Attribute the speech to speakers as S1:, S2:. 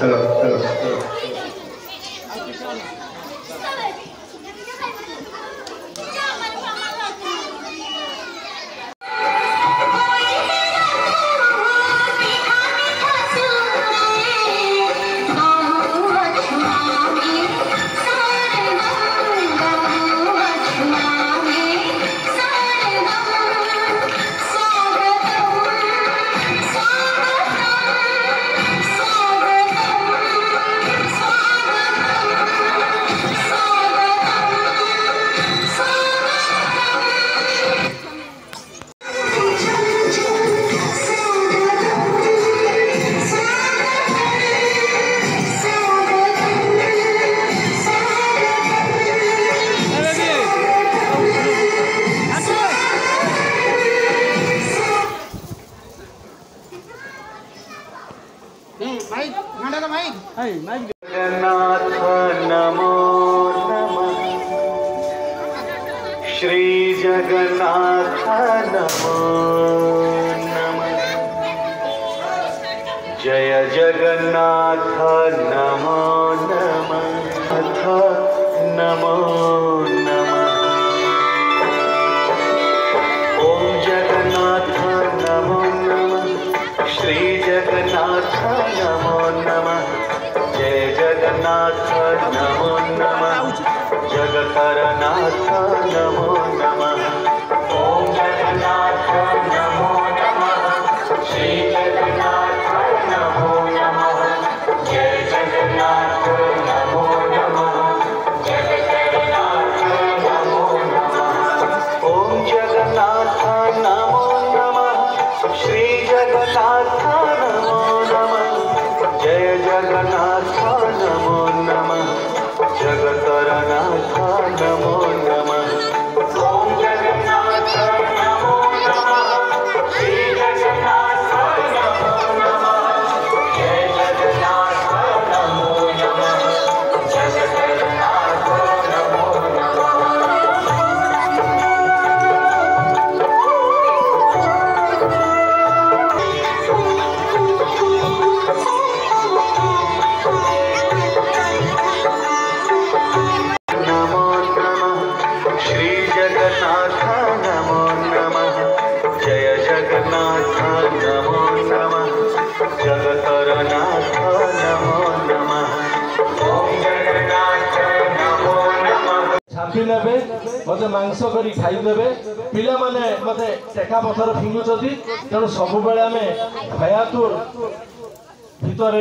S1: चलो चलो जगन्नाथ नमो नमः श्री जगन्नाथ नमो नमः जय जगन्नाथ नमो नमः नमो नमः ओम जगन्नाथ नमो नमः श्री जगन्नाथ नमो नमः जय जगन्नाथ नमो नमः जगतरनाथ नमो नमः ओम जगन्नाथ नमो नमः श्री जगन्नाथ नमो नमः जय जगन्नाथ नमो नमः जगतरनाथ नमो नमः ओम जगन्नाथ नमो नमः श्री जगन्नाथ नमो नमः जय जगन्नाथ नमो नमः जगतरनाथ नमो नमः ओम जगन्नाथ नमो नमः श्री जगन्नाथ नमो नमः जय जगन्नाथ नमो नमः जगतरनाथ नमो नमः
S2: छापी ने मत मांस कर खाईदे पिला माने मत टेका पथर फिंगुंट तेणु सब आम खयातुर भितर